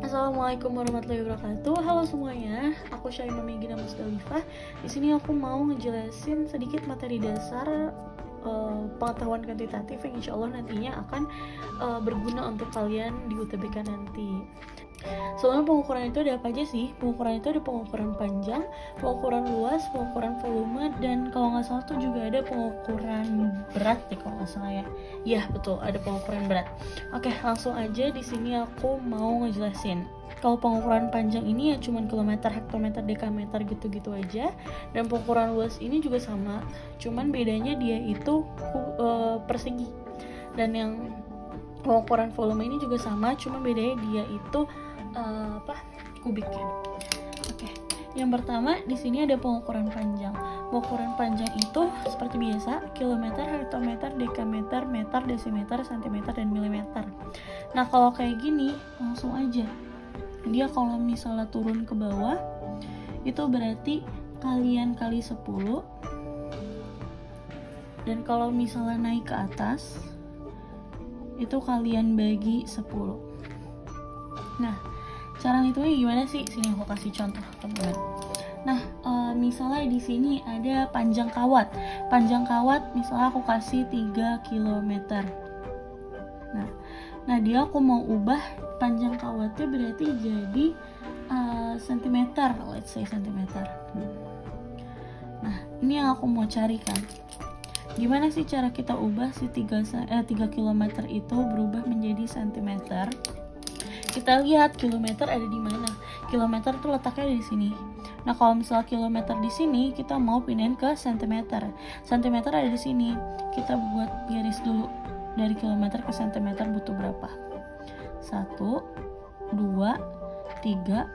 Assalamualaikum warahmatullahi wabarakatuh. Halo semuanya, aku Syaimah Megina Musdalifah. Di sini aku mau ngejelasin sedikit materi dasar pengetahuan kuantitatif yang insya Allah nantinya akan berguna untuk kalian di UTBK nanti. Sebenarnya pengukuran itu ada apa aja sih? Pengukuran itu ada pengukuran panjang, pengukuran luas, pengukuran volume, dan kalau nggak salah tuh juga ada pengukuran berat deh kalau nggak salah ya. Iya betul, ada pengukuran berat. Oke, langsung aja di sini aku mau ngejelasin. Kalau pengukuran panjang ini ya cuman kilometer, hektometer, dekameter gitu-gitu aja. Dan pengukuran luas ini juga sama, cuman bedanya dia itu persegi. Dan yang pengukuran volume ini juga sama, cuman bedanya dia itu kubiknya. Oke. Yang pertama di sini ada pengukuran panjang. Pengukuran panjang itu seperti biasa, kilometer, hektometer, dekameter, meter, desimeter, sentimeter, dan milimeter. Nah, kalau kayak gini langsung aja. Dia kalau misalnya turun ke bawah itu berarti kalian kali 10. Dan kalau misalnya naik ke atas itu kalian bagi 10. Nah, cara ngitungnya gimana sih? Sini aku kasih contoh, teman-teman. Nah, misalnya di sini ada panjang kawat. Panjang kawat misalnya aku kasih 3 km. Nah, dia aku mau ubah panjang kawatnya berarti jadi sentimeter, let's say sentimeter. Nah, ini yang aku mau carikan. Gimana sih cara kita ubah si 3 km itu berubah menjadi sentimeter? Kita lihat kilometer ada di mana. Kilometer tuh letaknya di sini. Nah, kalau misalnya kilometer di sini, kita mau pindahin ke sentimeter. Sentimeter ada di sini. Kita buat garis dulu. Dari kilometer ke sentimeter butuh berapa? 1, 2, 3,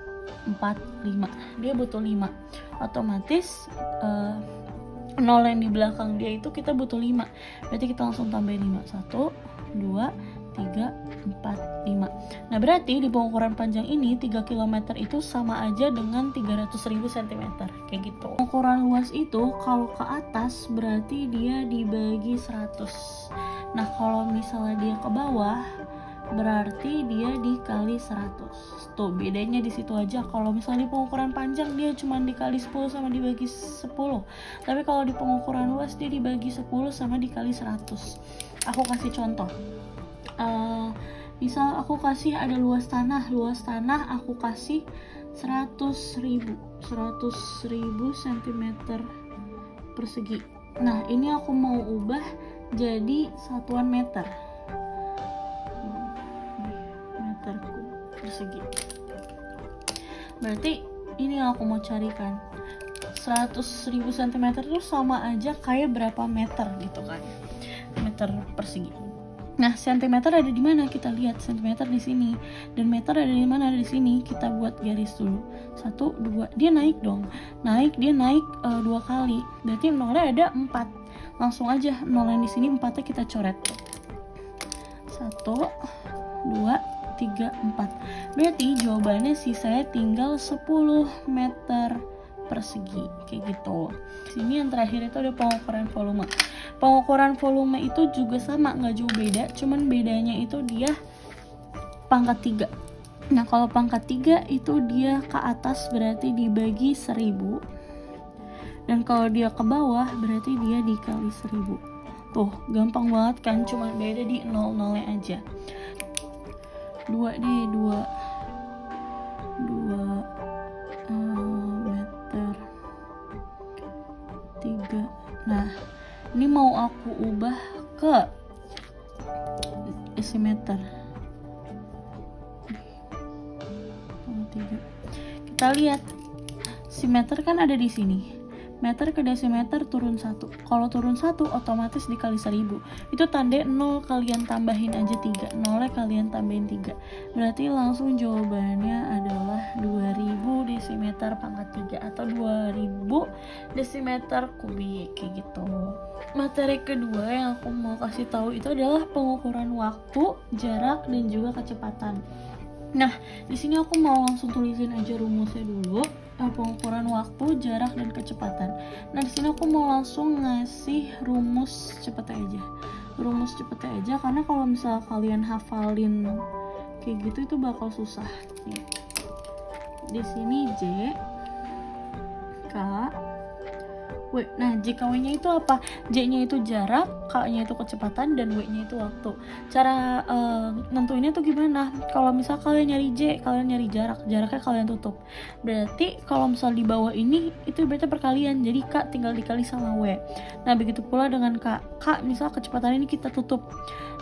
4, 5. Dia butuh 5. Otomatis 0 yang di belakang dia itu kita butuh 5. Berarti kita langsung tambahin 5. 1, 2, 3, 4, 5. Nah, berarti di pengukuran panjang ini 3 km itu sama aja dengan 300.000 cm. Kayak gitu. Pengukuran luas itu kalau ke atas berarti dia dibagi 100. Nah, kalau misalnya dia ke bawah berarti dia dikali 100. Tuh, bedanya di situ aja. Kalau misalnya di pengukuran panjang dia cuma dikali 10 sama dibagi 10. Tapi kalau di pengukuran luas dia dibagi 10 sama dikali 100. Aku kasih contoh. Misal aku kasih ada luas tanah aku kasih 100.000 cm persegi. Nah, ini aku mau ubah jadi satuan meter persegi. Berarti ini yang aku mau carikan. 100.000 cm itu sama aja kayak berapa meter gitu kan, meter persegi. Nah, sentimeter ada di mana? Kita lihat sentimeter di sini dan meter ada di mana? Ada di sini. Kita buat garis dulu. 1, 2. Dia naik dong. Dia naik 2 kali. Berarti nolnya ada 4. Langsung aja 0 yang di sini 4-nya kita coret. 1, 2, 3, 4. Berarti jawabannya sisanya tinggal 10 meter persegi kayak gitu. Sini yang terakhir itu ada pengukuran volume. Pengukuran volume itu juga sama, nggak jauh beda, cuman bedanya itu dia pangkat 3. Nah, kalau pangkat 3 itu dia ke atas berarti dibagi 1000. Dan kalau dia ke bawah berarti dia dikali 1000. Tuh, gampang banget kan, cuman beda di 0-0-nya aja. 2 meter 3. Nah, ini mau aku ubah ke desimeter. 3. Kita lihat, si meter kan ada di sini. Meter ke desimeter turun 1. Kalau turun 1 otomatis dikali 1000. Itu tanda 0 kalian tambahin aja 3. 0-nya kalian tambahin 3. Berarti langsung jawabannya adalah 2000 desimeter pangkat 3 atau 2000 desimeter kubik kayak gitu. Materi kedua yang aku mau kasih tahu itu adalah pengukuran waktu, jarak, dan juga kecepatan. Nah, di sini aku mau langsung tulisin aja rumusnya dulu. Pengukuran waktu, jarak, dan kecepatan. Nah, di sini aku mau langsung ngasih rumus cepetnya aja. Karena kalau misalnya kalian hafalin kayak gitu itu bakal susah. Nih. Di sini J, K, W. Nah, JKW-nya itu apa? J-nya itu jarak, K-nya itu kecepatan, dan W-nya itu waktu. Cara nentuinnya tuh gimana? Kalau misal kalian nyari J, kalian nyari jarak, jaraknya kalian tutup. Berarti kalau misal di bawah ini, itu berarti perkalian. Jadi K tinggal dikali sama W. Nah, begitu pula dengan K. K misal kecepatan ini kita tutup.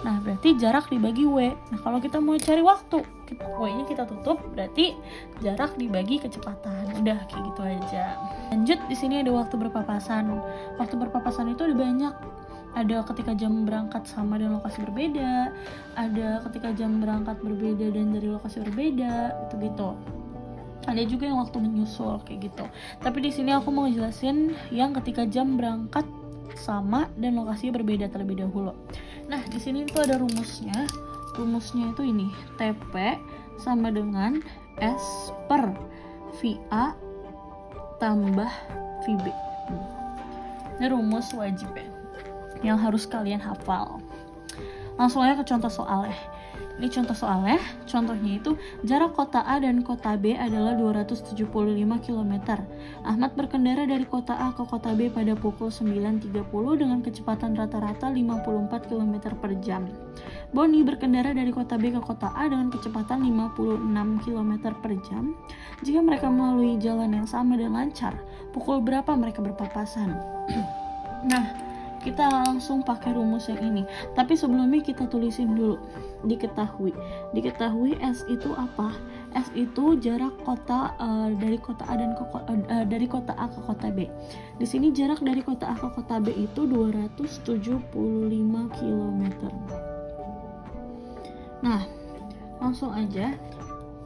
Nah, berarti jarak dibagi W. Nah, kalau kita mau cari waktu, W-nya kita tutup, berarti jarak dibagi kecepatan. Udah kayak gitu aja. Lanjut, di sini ada waktu berpapasan. Waktu berpapasan itu ada banyak. Ada ketika jam berangkat sama dan lokasi berbeda, ada ketika jam berangkat berbeda dan dari lokasi berbeda, itu gitu. Ada juga yang waktu menyusul kayak gitu. Tapi di sini aku mau jelasin yang ketika jam berangkat sama dan lokasinya berbeda terlebih dahulu. Nah, di sini itu ada rumusnya. Rumusnya itu ini, TP sama dengan S per VA tambah VB. Ini rumus wajib ya, yang harus kalian hafal. Langsung aja ke contoh soal ya. Ini contoh soalnya, contohnya itu jarak kota A dan kota B adalah 275 km. Ahmad berkendara dari kota A ke kota B pada pukul 9.30 dengan kecepatan rata-rata 54 km per jam. Boni berkendara dari kota B ke kota A dengan kecepatan 56 km per jam. Jika mereka melalui jalan yang sama dan lancar, pukul berapa mereka berpapasan? Nah, kita langsung pakai rumus yang ini. Tapi sebelumnya kita tulisin dulu. Diketahui S itu apa? S itu jarak kota dari kota A dan dari kota A ke kota B. Di sini jarak dari kota A ke kota B itu 275 km. Nah, langsung aja.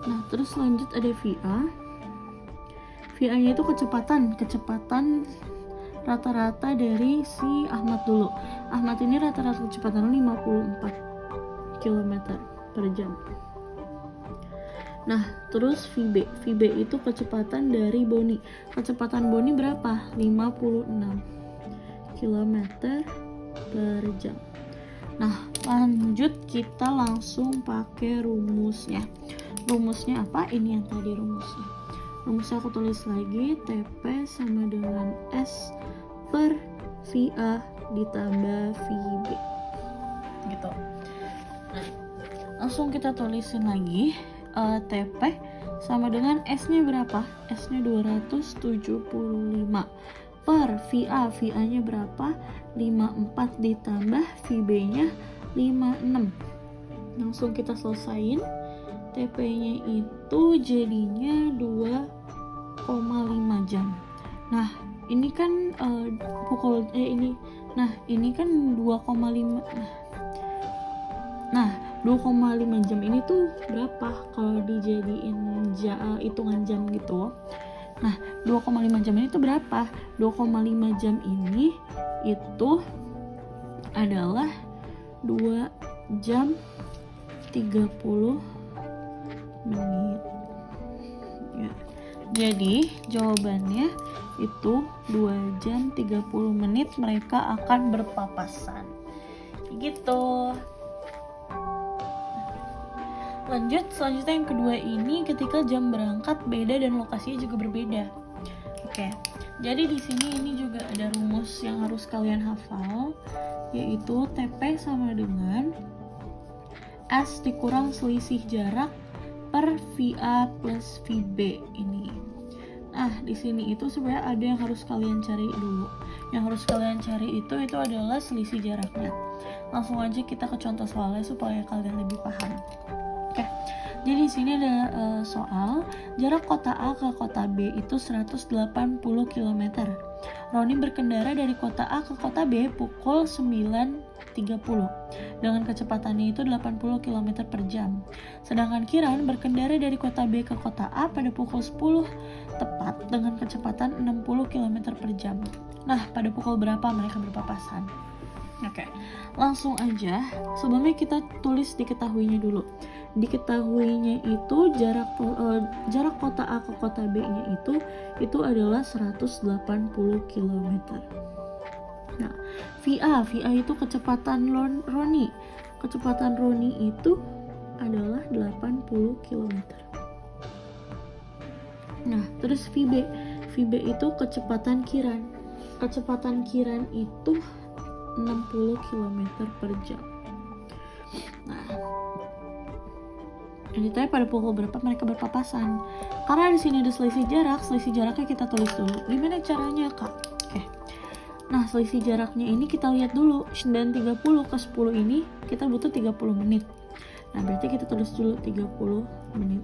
Nah, terus lanjut ada VA. VA-nya itu kecepatan rata-rata dari si Ahmad dulu. Ahmad ini rata-rata kecepatan 54 km per jam. Nah, terus VB itu kecepatan dari Boni. Kecepatan Boni berapa? 56 km per jam. Nah, lanjut kita langsung pakai rumusnya. Rumusnya apa? Ini yang tadi rumusnya. Rumusnya aku tulis lagi, TP sama dengan S per VA ditambah VB. Gitu. Nah, langsung kita tulisin lagi, TP sama dengan S-nya berapa? S-nya 275 per VA-nya berapa? 54 ditambah VB-nya 56. Langsung kita selesain. TP-nya itu jadinya 2,5 jam. Nah, ini kan ini kan 2,5. Nah, 2,5 jam ini tuh berapa kalau dijadiin hitungan jam gitu? Nah, 2,5 jam ini tuh berapa? 2,5 jam ini itu adalah 2 jam 30 menit. Ya. Jadi, jawabannya itu 2 jam 30 menit mereka akan berpapasan. Gitu. Lanjut, selanjutnya yang kedua ini ketika jam berangkat beda dan lokasinya juga berbeda. Oke. Jadi di sini ini juga ada rumus yang harus kalian hafal, yaitu TP sama dengan S dikurang selisih jarak per VA plus VB ini. Nah, di sini itu sebenarnya ada yang harus kalian cari dulu. Yang harus kalian cari itu adalah selisih jaraknya. Langsung aja kita ke contoh soalnya supaya kalian lebih paham. Oke, jadi di sini ada soal jarak kota A ke kota B itu 180 km. Roni berkendara dari kota A ke kota B pukul 9.30 dengan kecepatannya itu 80 km per jam. Sedangkan Kiran berkendara dari kota B ke kota A pada pukul 10 tepat dengan kecepatan 60 km per jam. Nah, pada pukul berapa mereka berpapasan? Oke, langsung aja. Sebelumnya kita tulis diketahuinya dulu. Diketahuinya itu jarak kota A ke kota B-nya itu adalah 180 km. Nah, VA itu kecepatan Roni. Kecepatan Roni itu adalah 80 km. Nah, terus VB. VB itu kecepatan kiran. Kecepatan kiran itu 60 km per jam. Nah, ini tanya pada pukul berapa mereka berpapasan. Karena di sini ada selisih jaraknya kita tulis dulu. Gimana caranya, Kak? Oke. Nah, selisih jaraknya ini kita lihat dulu. 9.30 ke 10 ini kita butuh 30 menit. Nah, berarti kita tulis dulu 30 menit.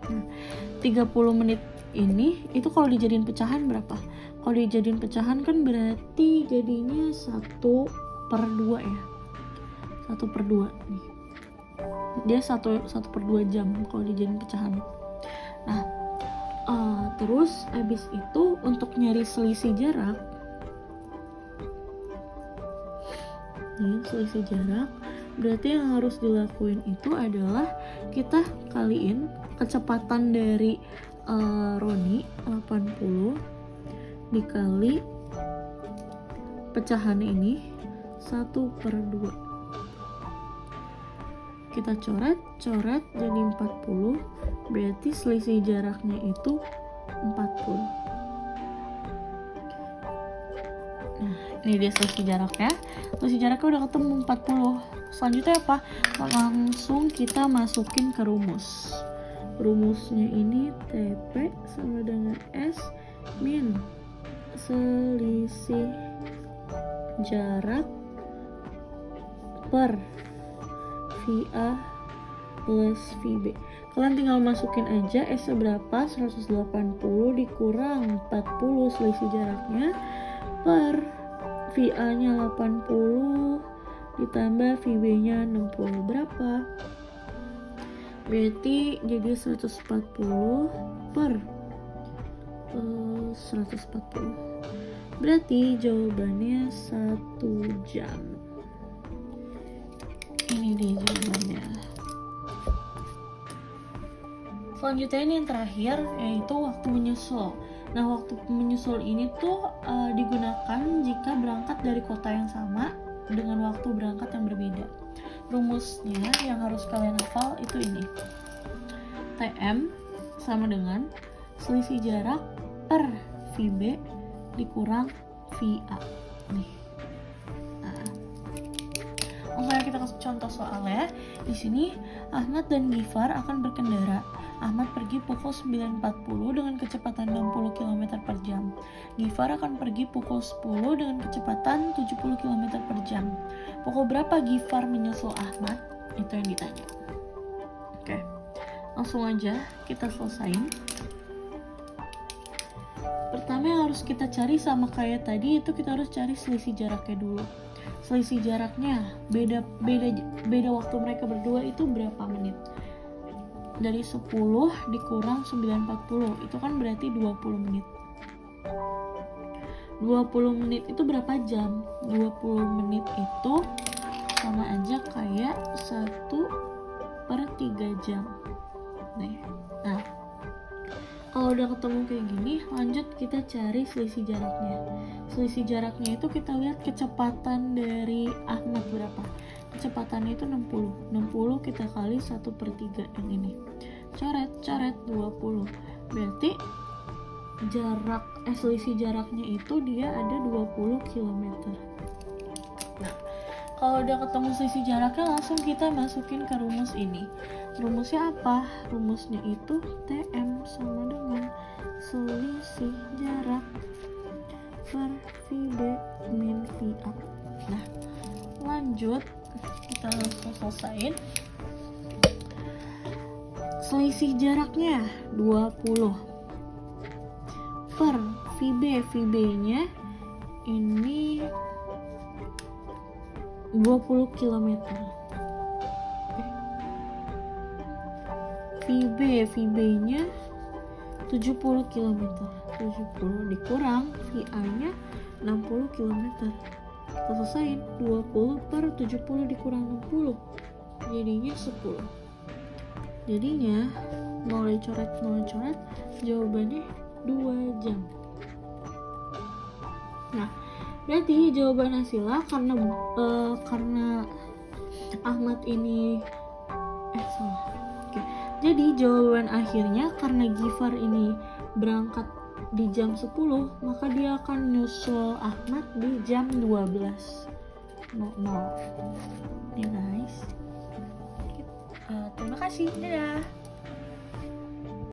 Nah, 30 menit ini itu kalau dijadiin pecahan berapa? Kalau dijadiin pecahan kan berarti jadinya 1/2 ya. 1/2 nih. Dia 1/2 jam kalau dijadiin pecahan. Nah, terus abis itu untuk nyari selisih jarak, selisih jarak berarti yang harus dilakuin itu adalah kita kaliin kecepatan dari Roni 80 dikali pecahan ini 1/2. Kita coret jadi 40, berarti selisih jaraknya itu 40. Nah, ini dia selisih jaraknya. Selisih jaraknya udah ketemu 40. Selanjutnya apa? Langsung kita masukin ke rumus. Rumusnya ini TP sama dengan S min selisih jarak per VA plus VB. Kalian tinggal masukin aja S berapa, 180 dikurang 40 selisih jaraknya per VA nya 80 ditambah VB nya 60 berapa? Berarti jadi 140 per 140. Berarti jawabannya 1 jam. Ini dia jawabannya. Selanjutnya ini yang terakhir, yaitu waktu menyusul. Nah, waktu menyusul ini tuh digunakan jika berangkat dari kota yang sama dengan waktu berangkat yang berbeda. Rumusnya yang harus kalian hafal itu ini. TM sama dengan selisih jarak per VB dikurang VA. Nih. Langsung aja kita kasih contoh soalnya. Di sini Ahmad dan Gifar akan berkendara. Ahmad pergi pukul 9.40 dengan kecepatan 60 km per jam. Gifar akan pergi pukul 10 dengan kecepatan 70 km per jam. Pukul berapa Gifar menyusul Ahmad? Itu yang ditanya. Oke, langsung aja kita selesain. Pertama yang harus kita cari sama kayak tadi, itu kita harus cari selisih jaraknya dulu. Selisih jaraknya beda waktu mereka berdua itu berapa menit? Dari 10 dikurang 9.40 itu kan berarti 20 menit. 20 menit itu berapa jam? 20 menit itu sama aja kayak 1/3 jam. Nah, kalau udah ketemu kayak gini, lanjut kita cari selisih jaraknya. Selisih jaraknya itu kita lihat kecepatan dari Ahmad berapa. Kecepatannya itu 60. 60 kita kali 1/3 yang ini. Coret 20. Berarti selisih jaraknya itu dia ada 20 km. Nah, kalau udah ketemu selisih jaraknya, langsung kita masukin ke rumus ini. Rumusnya apa? Rumusnya itu TM sama dengan selisih jarak per VB min VA. Nah, lanjut kita langsung selesaiin. Selisih jaraknya 20 per VB. VB-nya ini 20 km. VB-nya 70 km. 70 dikurang VA-nya 60 km. Kita selesain 20 per 70 dikurang 60 jadinya 10. Jadinya mulai coret jawabannya 2 jam. Nah, berarti jawaban hasilnya karena Ahmad ini salah. Oke. Jadi jawaban akhirnya karena Gifar ini berangkat di jam 10, maka dia akan nyusul Ahmad di jam 12.00. Ya guys. Terima kasih. Dadah.